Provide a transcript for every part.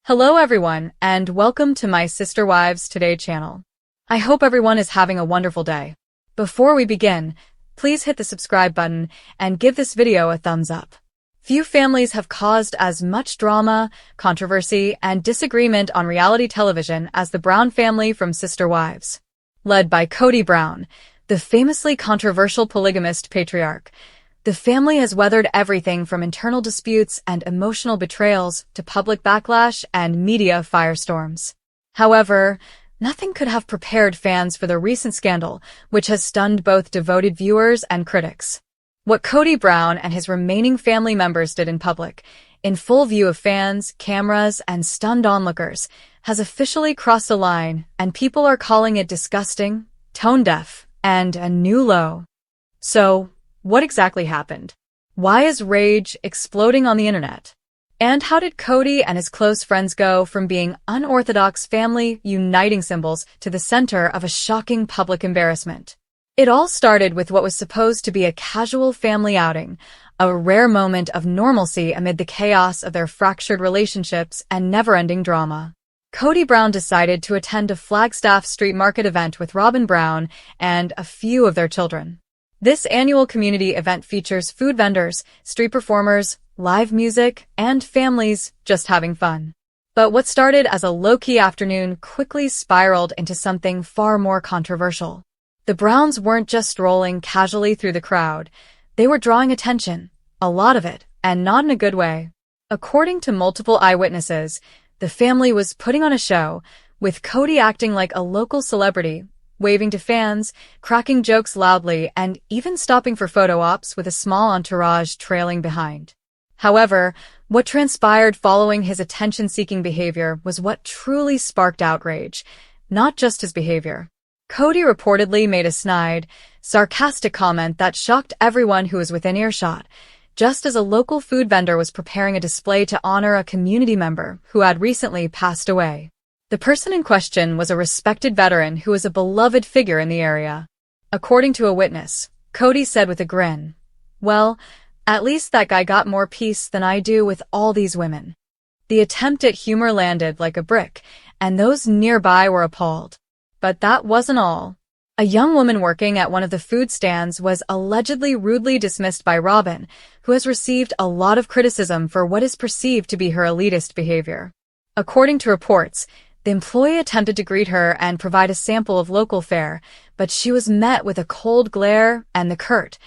Hello everyone, and welcome to my Sister Wives Today channel. I hope everyone is having a wonderful day. Before we begin, please hit the subscribe button and give this video a thumbs up. Few families have caused as much drama, controversy, and disagreement on reality television as the Brown family from Sister Wives. Led by Kody Brown, the famously controversial polygamist patriarch, the family has weathered everything from internal disputes and emotional betrayals to public backlash and media firestorms. However, nothing could have prepared fans for the recent scandal, which has stunned both devoted viewers and critics. What Kody Brown and his remaining family members did in public, in full view of fans, cameras, and stunned onlookers, has officially crossed a line, and people are calling it disgusting, tone-deaf, and a new low. So, what exactly happened? Why is rage exploding on the internet? And how did Kody and his close friends go from being unorthodox family uniting symbols to the center of a shocking public embarrassment? It all started with what was supposed to be a casual family outing, a rare moment of normalcy amid the chaos of their fractured relationships and never-ending drama. Kody Brown decided to attend a Flagstaff street market event with Robyn Brown and a few of their children. This annual community event features food vendors, street performers, live music, and families just having fun. But what started as a low-key afternoon quickly spiraled into something far more controversial. The Browns weren't just strolling casually through the crowd. They were drawing attention, a lot of it, and not in a good way. According to multiple eyewitnesses, the family was putting on a show, with Kody acting like a local celebrity, waving to fans, cracking jokes loudly, and even stopping for photo ops with a small entourage trailing behind. However, what transpired following his attention-seeking behavior was what truly sparked outrage, not just his behavior. Kody reportedly made a snide, sarcastic comment that shocked everyone who was within earshot, just as a local food vendor was preparing a display to honor a community member who had recently passed away. The person in question was a respected veteran who was a beloved figure in the area. According to a witness, Kody said with a grin, "Well, at least that guy got more peace than I do with all these women." The attempt at humor landed like a brick, and those nearby were appalled. But that wasn't all. A young woman working at one of the food stands was allegedly rudely dismissed by Robyn, who has received a lot of criticism for what is perceived to be her elitist behavior. According to reports, the employee attempted to greet her and provide a sample of local fare, but she was met with a cold glare and the curt,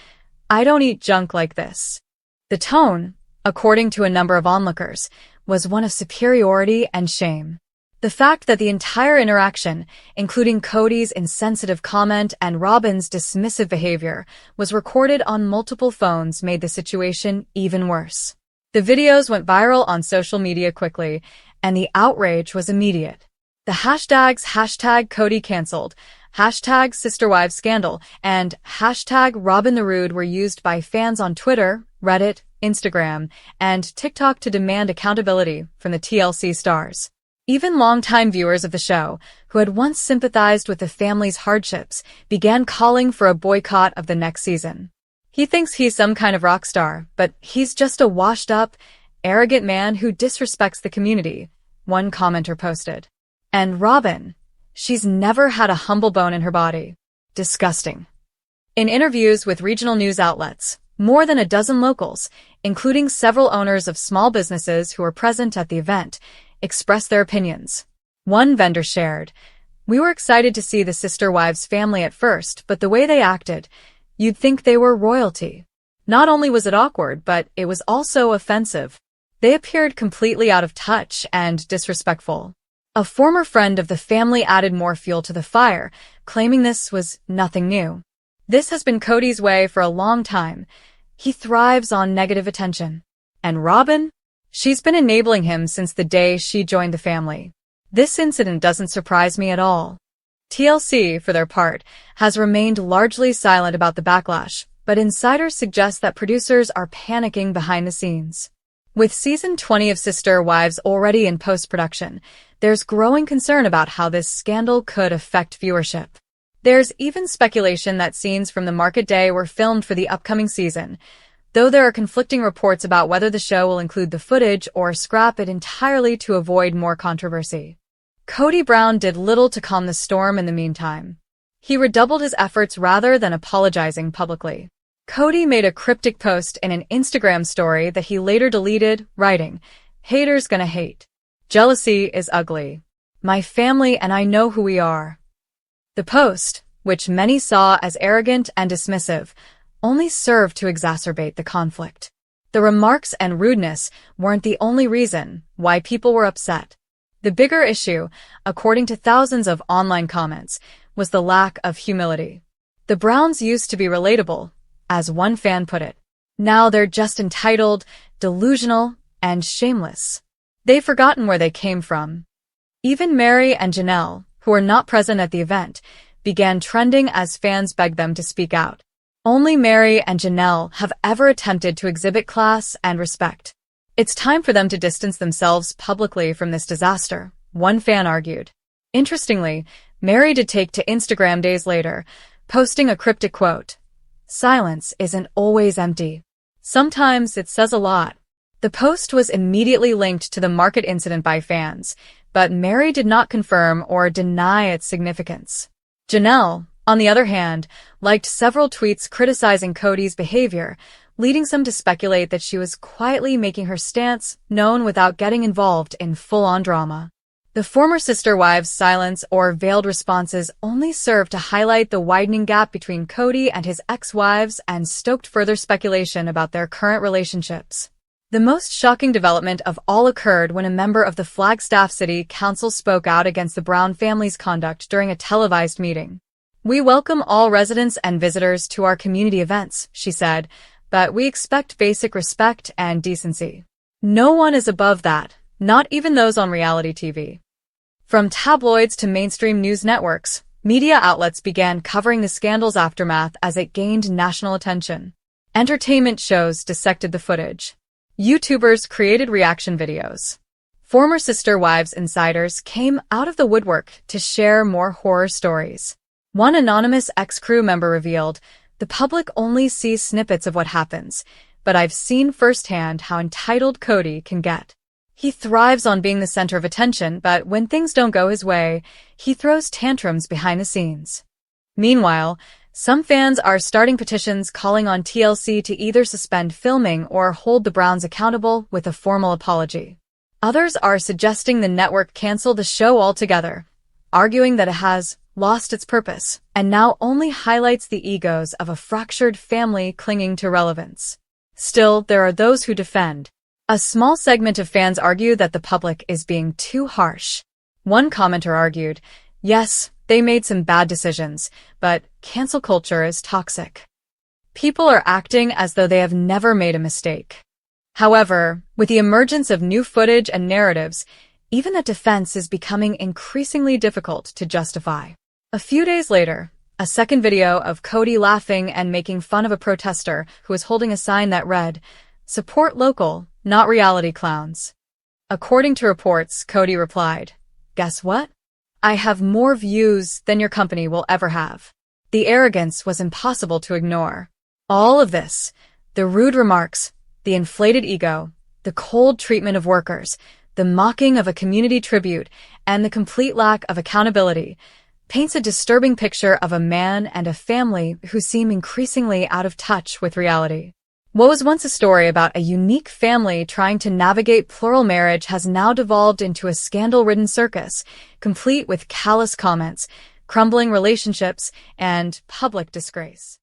"I don't eat junk like this." The tone, according to a number of onlookers, was one of superiority and shame. The fact that the entire interaction, including Kody's insensitive comment and Robyn's dismissive behavior, was recorded on multiple phones made the situation even worse. The videos went viral on social media quickly, and the outrage was immediate. The hashtags #KodyCancelled, #SisterWivesScandal, and #RobynTheRude were used by fans on Twitter, Reddit, Instagram, and TikTok to demand accountability from the TLC stars. Even longtime viewers of the show, who had once sympathized with the family's hardships, began calling for a boycott of the next season. "He thinks he's some kind of rock star, but he's just a washed-up, arrogant man who disrespects the community," one commenter posted. And Robyn, "She's never had a humble bone in her body. Disgusting." In interviews with regional news outlets, more than a dozen locals, including several owners of small businesses who were present at the event, expressed their opinions. One vendor shared, "We were excited to see the Sister Wives family at first, but the way they acted, you'd think they were royalty. Not only was it awkward, but it was also offensive. They appeared completely out of touch and disrespectful." A former friend of the family added more fuel to the fire, claiming this was nothing new. "This has been Kody's way for a long time. He thrives on negative attention. And Robyn? She's been enabling him since the day she joined the family. This incident doesn't surprise me at all." TLC, for their part, has remained largely silent about the backlash, but insiders suggest that producers are panicking behind the scenes. With season 20 of Sister Wives already in post-production, there's growing concern about how this scandal could affect viewership. There's even speculation that scenes from the market day were filmed for the upcoming season. though there are conflicting reports about whether the show will include the footage or scrap it entirely to avoid more controversy. Kody Brown did little to calm the storm in the meantime. He redoubled his efforts rather than apologizing publicly. Kody made a cryptic post in an Instagram story that he later deleted, writing, "Haters gonna hate. Jealousy is ugly. My family and I know who we are." The post, which many saw as arrogant and dismissive, only served to exacerbate the conflict. The remarks and rudeness weren't the only reason why people were upset. The bigger issue, according to thousands of online comments, was the lack of humility. The Browns used to be relatable, as one fan put it. Now they're just entitled, delusional, and shameless. They've forgotten where they came from. Even Mary and Janelle, who were not present at the event, began trending as fans begged them to speak out. Only Mary and Janelle have ever attempted to exhibit class and respect. It's time for them to distance themselves publicly from this disaster, one fan argued. Interestingly, Mary did take to Instagram days later, posting a cryptic quote, "Silence isn't always empty. Sometimes it says a lot." The post was immediately linked to the market incident by fans, but Mary did not confirm or deny its significance. Janelle, on the other hand, liked several tweets criticizing Kody's behavior, leading some to speculate that she was quietly making her stance known without getting involved in full-on drama. The former sister wives' silence or veiled responses only served to highlight the widening gap between Kody and his ex-wives and stoked further speculation about their current relationships. The most shocking development of all occurred when a member of the Flagstaff City Council spoke out against the Brown family's conduct during a televised meeting. "We welcome all residents and visitors to our community events," she said, "but we expect basic respect and decency. No one is above that, not even those on reality TV." From tabloids to mainstream news networks, media outlets began covering the scandal's aftermath as it gained national attention. Entertainment shows dissected the footage. YouTubers created reaction videos. Former Sister Wives insiders came out of the woodwork to share more horror stories. One anonymous ex-crew member revealed, "The public only sees snippets of what happens, but I've seen firsthand how entitled Kody can get. He thrives on being the center of attention, but when things don't go his way, he throws tantrums behind the scenes." Meanwhile, some fans are starting petitions calling on TLC to either suspend filming or hold the Browns accountable with a formal apology. Others are suggesting the network cancel the show altogether, arguing that it has lost its purpose and now only highlights the egos of a fractured family clinging to relevance. Still, there are those who defend. A small segment of fans argue that the public is being too harsh. One commenter argued, "Yes, they made some bad decisions, but cancel culture is toxic. People are acting as though they have never made a mistake." However, with the emergence of new footage and narratives, even that defense is becoming increasingly difficult to justify. A few days later, a second video of Kody laughing and making fun of a protester who was holding a sign that read, "Support local, not reality clowns." According to reports, Kody replied, "Guess what? I have more views than your company will ever have." The arrogance was impossible to ignore. All of this, the rude remarks, the inflated ego, the cold treatment of workers, the mocking of a community tribute, and the complete lack of accountability, paints a disturbing picture of a man and a family who seem increasingly out of touch with reality. What was once a story about a unique family trying to navigate plural marriage has now devolved into a scandal-ridden circus, complete with callous comments, crumbling relationships, and public disgrace.